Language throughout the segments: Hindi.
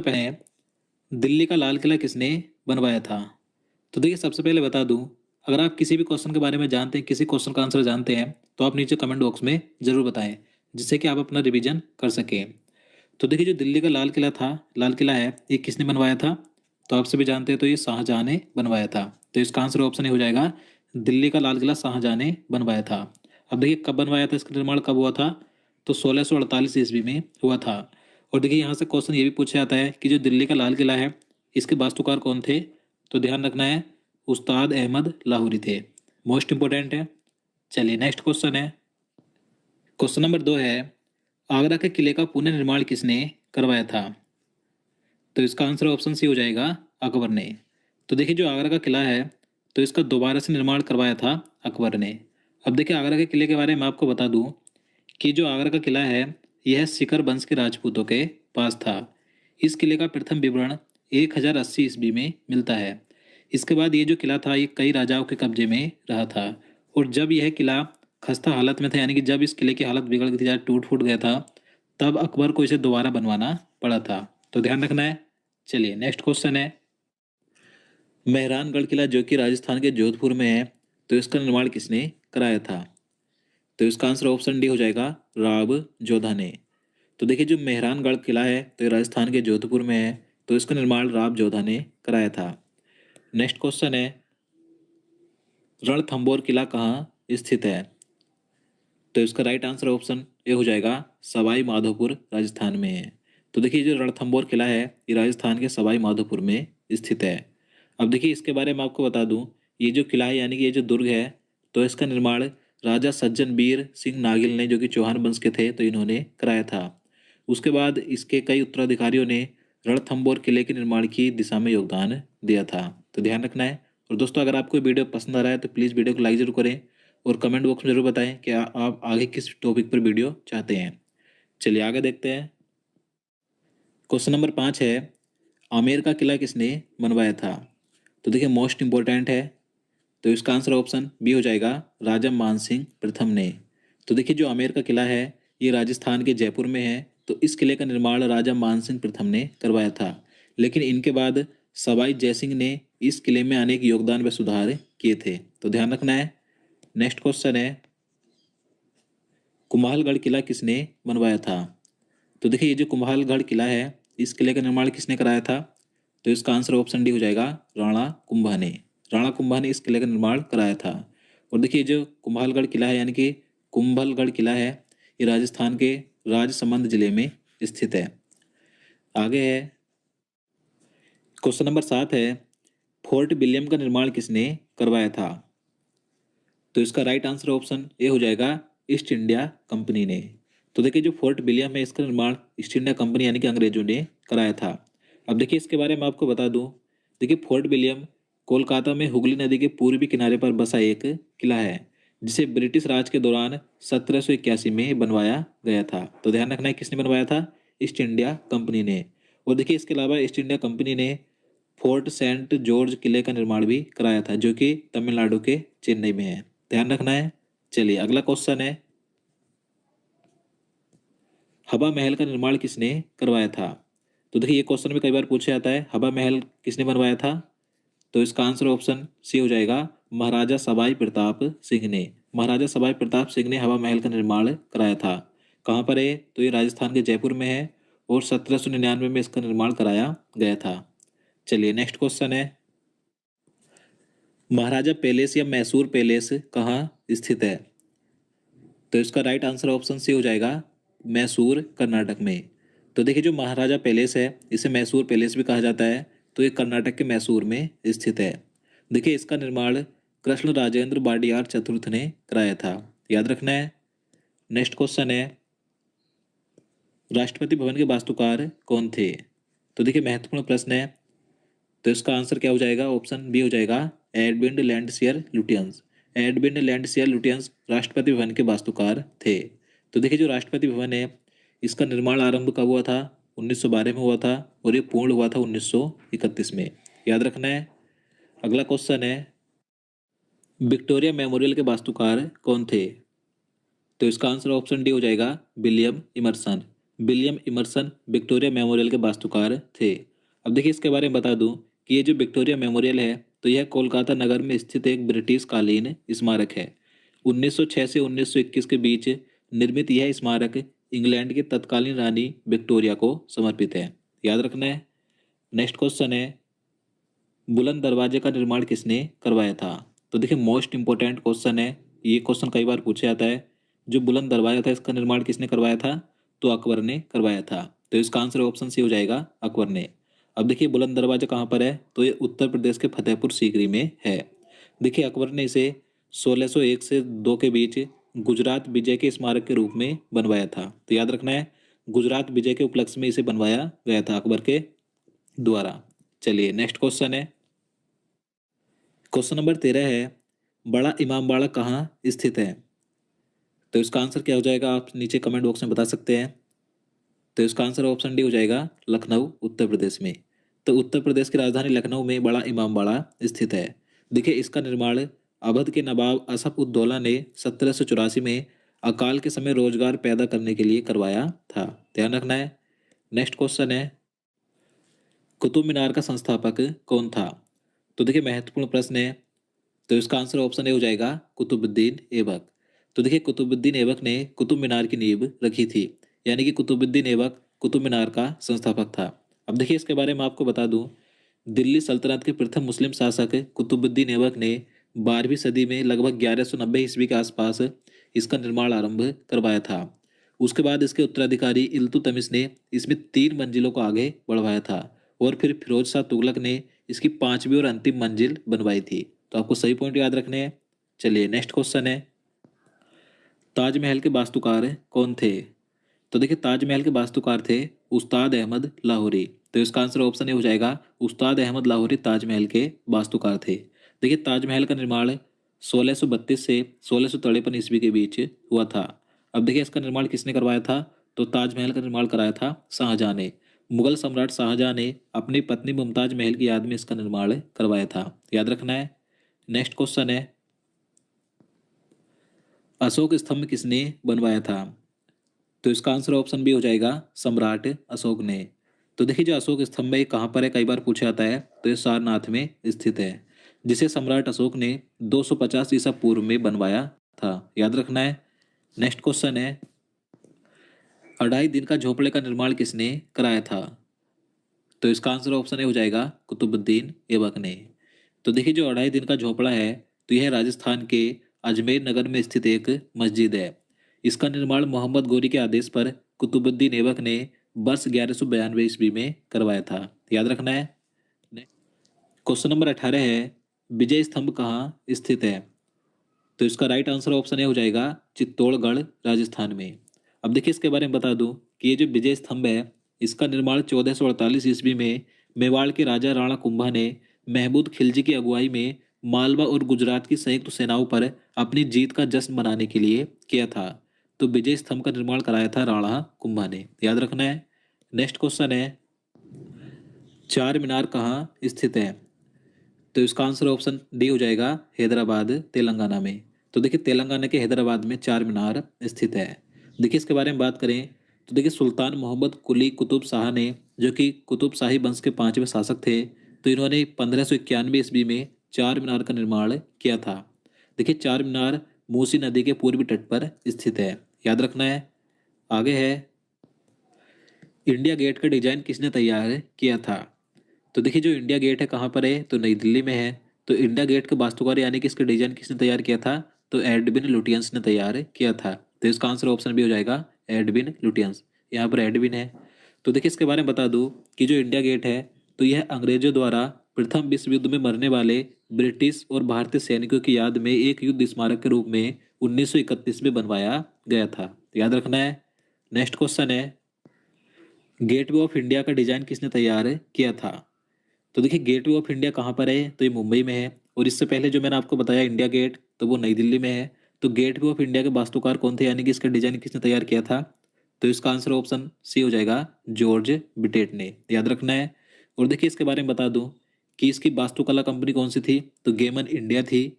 पहले दिल्ली का लाल किला किसने बनवाया था? तो देखिए सबसे पहले बता दूं, अगर आप किसी भी क्वेश्चन के बारे में जानते हैं, किसी क्वेश्चन का आंसर जानते हैं, तो आप नीचे कमेंट बॉक्स में जरूर बताएं, जिससे कि आप अपना रिवीजन कर सकें। तो देखिए जो दिल्ली का लाल किला था, लाल किला है, ये किसने बनवाया था? तो आप सभी जानते हैं, तो ये शाहजहां ने बनवाया था। तो इसका आंसर ऑप्शन ही हो जाएगा, दिल्ली का लाल किला शाहजहां ने बनवाया था। अब देखिए कब बनवाया था, इसका निर्माण कब हुआ था? तो 1648 ईस्वी में हुआ था। और देखिए यहाँ से क्वेश्चन ये भी पूछा जाता है कि जो दिल्ली का लाल किला है, इसके वास्तुकार कौन थे? तो ध्यान रखना है, उस्ताद अहमद लाहौरी थे। मोस्ट इंपोर्टेंट है। चलिए नेक्स्ट क्वेश्चन है। क्वेश्चन नंबर 2 है, आगरा के किले का पुनर्निर्माण किसने करवाया था? तो इसका आंसर ऑप्शन सी हो जाएगा, अकबर ने। तो देखिए जो आगरा का किला है, तो इसका दोबारा से निर्माण करवाया था अकबर ने। अब देखिए आगरा के किले के बारे में आपको बता दूं कि जो आगरा का किला है, यह सिकर वंश के राजपूतों के पास था। इस किले का प्रथम विवरण 1080 ईस्वी में मिलता है। इसके बाद ये जो किला था, ये कई राजाओं के कब्जे में रहा था। और जब यह किला खस्ता हालत में था, यानी कि जब इस किले की हालत बिगड़ गई थी, जब टूट फूट गया था, तब अकबर को इसे दोबारा बनवाना पड़ा था। तो ध्यान रखना है। चलिए नेक्स्ट क्वेश्चन है, मेहरानगढ़ किला जो कि राजस्थान के जोधपुर में है, तो इसका निर्माण किसने कराया था? तो इसका आंसर ऑप्शन डी हो जाएगा, राव जोधा ने। तो देखिए जो मेहरानगढ़ किला है, तो ये राजस्थान के जोधपुर में है, तो इसका निर्माण राव जोधा ने कराया था। नेक्स्ट क्वेश्चन है, रणथंभौर किला कहाँ स्थित है? तो इसका राइट आंसर ऑप्शन ए हो जाएगा, सवाई माधोपुर राजस्थान में है। तो देखिए जो रणथंभौर किला है, ये राजस्थान के सवाई माधोपुर में स्थित है। अब देखिए इसके बारे में आपको बता दूं, ये जो किला है, यानी कि ये जो दुर्ग है, तो इसका निर्माण राजा सज्जन वीर सिंह नागिल ने, जो कि चौहान वंश के थे, तो इन्होंने कराया था। उसके बाद इसके कई उत्तराधिकारियों ने रणथंभौर किले के निर्माण की दिशा में योगदान दिया था। तो ध्यान रखना है। और दोस्तों अगर आपको वीडियो पसंद आ रहा है, तो प्लीज़ वीडियो को लाइक जरूर करें और कमेंट बॉक्स में जरूर बताएं कि आप आगे किस टॉपिक पर वीडियो चाहते हैं। चलिए आगे देखते हैं। क्वेश्चन नंबर 5 है, आमेर का किला किसने बनवाया था? तो देखिए मोस्ट इंपॉर्टेंट है। तो इसका आंसर ऑप्शन बी हो जाएगा, राजा मानसिंह प्रथम ने। तो देखिए जो आमेर का किला है, ये राजस्थान के जयपुर में है, तो इस किले का निर्माण राजा मानसिंह प्रथम ने करवाया था। लेकिन इनके बाद सवाई जयसिंह ने इस किले में अनेक योगदान व सुधार किए थे। तो ध्यान रखना है। नेक्स्ट क्वेश्चन है, कुम्हालगढ़ किला किसने बनवाया था? तो देखिए ये जो कुम्हालगढ़ किला है, इस किले का निर्माण किसने कराया था? तो इसका आंसर ऑप्शन डी हो जाएगा, राणा कुंभा ने। राणा कुंभा ने इस किले का निर्माण कराया था। और देखिए जो कुम्हालगढ़ किला है, यानी कि कुंभलगढ़ किला है, ये राजस्थान के राजसमंद जिले में स्थित है। आगे है क्वेश्चन नंबर 7 है, फोर्ट विलियम का निर्माण किसने करवाया था? तो इसका राइट आंसर ऑप्शन ए हो जाएगा, ईस्ट इंडिया कंपनी ने। तो देखिए जो फोर्ट विलियम है, इसका निर्माण ईस्ट इंडिया कंपनी यानी कि अंग्रेजों ने कराया था। अब देखिए इसके बारे में आपको बता दूं, देखिए फोर्ट विलियम कोलकाता में हुगली नदी के पूर्वी किनारे पर बसा एक किला है, जिसे ब्रिटिश राज के दौरान 1781 में बनवाया गया था। तो ध्यान रखना है, किसने बनवाया था? ईस्ट इंडिया कंपनी ने। और देखिए इसके अलावा ईस्ट इंडिया कंपनी ने फोर्ट सेंट जॉर्ज किले का निर्माण भी कराया था, जो कि तमिलनाडु के चेन्नई में है। ध्यान रखना है। चलिए अगला क्वेश्चन है, हवा महल का निर्माण किसने करवाया था? तो देखिए ये क्वेश्चन में कई बार पूछा जाता है, हवा महल किसने बनवाया था? तो इसका आंसर ऑप्शन सी हो जाएगा, महाराजा सवाई प्रताप सिंह ने। महाराजा सवाई प्रताप सिंह ने हवा महल का निर्माण कराया था। कहाँ पर है? तो ये राजस्थान के जयपुर में है, और 1799 में इसका निर्माण कराया गया था। चलिए नेक्स्ट क्वेश्चन है, महाराजा पैलेस या मैसूर पैलेस कहाँ स्थित है? तो इसका राइट आंसर ऑप्शन सी हो जाएगा, मैसूर कर्नाटक में। तो देखिए जो महाराजा पैलेस है, इसे मैसूर पैलेस भी कहा जाता है, तो ये कर्नाटक के मैसूर में स्थित है। देखिए इसका निर्माण कृष्ण राजेंद्र वाडियार चतुर्थ ने कराया था। याद रखना है। नेक्स्ट क्वेश्चन है, राष्ट्रपति भवन के वास्तुकार कौन थे? तो देखिए महत्वपूर्ण प्रश्न है। तो इसका आंसर क्या हो जाएगा? ऑप्शन बी हो जाएगा, Edwin लैंडसियर Lutyens. Edwin लैंडसियर Lutyens Rashtrapati Bhavan के वास्तुकार थे। तो देखिए जो राष्ट्रपति भवन है, इसका निर्माण आरंभ कब हुआ था? 1912 में हुआ था, और ये पूर्ण हुआ था 1931 में। याद रखना है। अगला क्वेश्चन है, विक्टोरिया मेमोरियल के वास्तुकार कौन थे? तो इसका आंसर ऑप्शन डी हो जाएगा, William Emerson. William Emerson Victoria Memorial के वास्तुकार थे। अब देखिए इसके बारे में बता दूं कि ये जो विक्टोरिया मेमोरियल है तो यह कोलकाता नगर में स्थित एक ब्रिटिश कालीन स्मारक है। 1906 से 1921 के बीच निर्मित यह स्मारक इंग्लैंड की तत्कालीन रानी विक्टोरिया को समर्पित है। याद रखना है। नेक्स्ट क्वेश्चन है, बुलंद दरवाजे का निर्माण किसने करवाया था? तो देखिए मोस्ट इंपोर्टेंट क्वेश्चन है, ये क्वेश्चन कई बार पूछा जाता है। जो बुलंद दरवाजा था इसका निर्माण किसने करवाया था? तो अकबर ने करवाया था। तो इसका आंसर ऑप्शन सी हो जाएगा, अकबर ने। अब देखिए बुलंद दरवाजा कहाँ पर है? तो ये उत्तर प्रदेश के फतेहपुर सीकरी में है। देखिए अकबर ने इसे 1601 से 2 के बीच गुजरात विजय के स्मारक के रूप में बनवाया था। तो याद रखना है, गुजरात विजय के उपलक्ष्य में इसे बनवाया गया था अकबर के द्वारा। चलिए नेक्स्ट क्वेश्चन है, क्वेश्चन नंबर 13 है, बड़ा इमामबाड़ा कहाँ स्थित है? तो इसका आंसर क्या हो जाएगा आप नीचे कमेंट बॉक्स में बता सकते हैं। तो इसका आंसर ऑप्शन डी हो जाएगा, लखनऊ उत्तर प्रदेश में। तो उत्तर प्रदेश की राजधानी लखनऊ में बड़ा इमामबाड़ा स्थित है। देखिए इसका निर्माण अवध के नवाब असफ-उद-दौला ने 1784 में अकाल के समय रोजगार पैदा करने के लिए करवाया था। ध्यान रखना है। नेक्स्ट क्वेश्चन है, कुतुब मीनार का संस्थापक कौन था? तो देखिए महत्वपूर्ण प्रश्न है। तो इसका आंसर ऑप्शन ए हो जाएगा, कुतुबुद्दीन ऐबक। तो देखिए कुतुबुद्दीन ऐबक ने कुतुब मीनार की नींव रखी थी, यानी कि कुतुबुद्दीन ऐबक कुतुब मीनार का संस्थापक था। अब देखिए इसके बारे में आपको बता दूं, दिल्ली सल्तनत के प्रथम मुस्लिम शासक कुतुबुद्दीन ऐबक ने 12वीं सदी में लगभग 1190 ईस्वी के आसपास इसका निर्माण आरंभ करवाया था। उसके बाद इसके उत्तराधिकारी इल्तुतमिश ने इसमें 3 मंजिलों को आगे बढ़वाया था और फिर फिरोज शाह तुगलक ने इसकी 5वीं और अंतिम मंजिल बनवाई थी। तो आपको सही पॉइंट याद रखने हैं। चलिए नेक्स्ट क्वेश्चन है, ताजमहल के वास्तुकार कौन थे? तो देखिए ताजमहल के वास्तुकार थे उस्ताद अहमद लाहौरी। तो इसका आंसर ऑप्शन ए हो जाएगा, उस्ताद अहमद लाहौरी ताजमहल के वास्तुकार थे। देखिए ताजमहल का निर्माण 1632 से 1653 ईस्वी के बीच हुआ था। अब देखिए इसका निर्माण किसने करवाया था? तो ताजमहल का निर्माण कराया था शाहजहां ने। मुगल सम्राट शाहजहां ने अपनी पत्नी मुमताज महल की याद में इसका निर्माण करवाया था। याद रखना है। नेक्स्ट क्वेश्चन है, अशोक स्तंभ किसने बनवाया था? तो इसका आंसर ऑप्शन बी हो जाएगा, सम्राट अशोक ने। तो देखिए जो अशोक स्तंभ है ये कहाँ पर है, कई बार पूछा जाता है। तो ये सारनाथ में स्थित है, जिसे सम्राट अशोक ने 250 ईसा पूर्व में बनवाया था। याद रखना है। नेक्स्ट क्वेश्चन है, 2.5 दिन का झोपड़े का निर्माण किसने कराया था? तो इसका आंसर ऑप्शन ए हो जाएगा, कुतुबुद्दीन ऐबक ने। तो देखिए जो 2.5 दिन का झोपड़ा है तो यह राजस्थान के अजमेर नगर में स्थित एक मस्जिद है। इसका निर्माण मोहम्मद गोरी के आदेश पर कुतुबुद्दीन ऐबक ने वर्ष 1192 ईस्वी में करवाया था। याद रखना है। क्वेश्चन नंबर 18 है, विजय स्तंभ कहाँ स्थित है? तो इसका राइट आंसर ऑप्शन ए हो जाएगा, चित्तौड़गढ़ राजस्थान में। अब देखिए इसके बारे में बता दूं कि ये जो विजय स्तंभ है इसका निर्माण 1448 ईस्वी में मेवाड़ के राजा राणा कुंभा ने महमूद खिलजी की अगुवाई में मालवा और गुजरात की संयुक्त सेनाओं पर अपनी जीत का जश्न मनाने के लिए किया था। तो विजय स्तंभ का निर्माण कराया था राणा कुंभा ने। याद रखना है। नेक्स्ट क्वेश्चन है, चार मीनार कहाँ स्थित है? तो इसका आंसर ऑप्शन डी हो जाएगा, हैदराबाद तेलंगाना में। तो देखिए तेलंगाना के हैदराबाद में चार मीनार स्थित है। देखिए इसके बारे में बात करें तो देखिए सुल्तान मोहम्मद कुली कुतुब शाह ने, जो कि कुतुब शाही वंश के 5वें शासक थे, तो इन्होंने 1591 ईस्वी में चार मीनार का निर्माण किया था। देखिए चार मीनार मूसी नदी के पूर्वी तट पर स्थित है। याद रखना है। आगे है, इंडिया गेट का डिजाइन किसने तैयार किया था? तो देखिए जो इंडिया गेट है कहाँ पर है, तो नई दिल्ली में है। तो इंडिया गेट का वास्तुकार यानी कि इसका डिजाइन किसने तैयार किया था? तो एडविन लुटियंस ने तैयार किया था। तो इसका आंसर ऑप्शन भी हो जाएगा, एडविन लुटियंस। यहाँ पर एडविन है। तो देखिए इसके बारे में बता दूं कि जो इंडिया गेट है तो यह अंग्रेजों द्वारा प्रथम विश्व युद्ध में मरने वाले ब्रिटिश और भारतीय सैनिकों की याद में एक युद्ध स्मारक के रूप में 1931 में बनवाया गया था। याद रखना है। नेक्स्ट क्वेश्चन है, गेटवे ऑफ इंडिया का डिजाइन किसने तैयार किया था? तो देखिए गेटवे ऑफ इंडिया कहाँ पर है, तो ये मुंबई में है। और इससे पहले जो मैंने आपको बताया इंडिया गेट, तो वो नई दिल्ली में है। तो गेटवे ऑफ इंडिया के वास्तुकार कौन थे, यानी कि इसका डिजाइन किसने तैयार किया था? तो इसका आंसर ऑप्शन सी हो जाएगा, जॉर्ज बिटेट ने। याद रखना है। और देखिए इसके बारे में बता दूं कि इसकी वास्तुकला कंपनी कौन सी थी, तो गेमन इंडिया थी।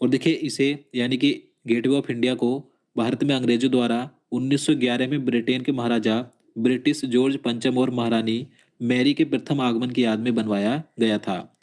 और देखिए इसे यानी कि गेटवे ऑफ इंडिया को भारत में अंग्रेजों द्वारा 1911 में ब्रिटेन के महाराजा ब्रिटिश जॉर्ज पंचम और महारानी मैरी के प्रथम आगमन की याद में बनवाया गया था।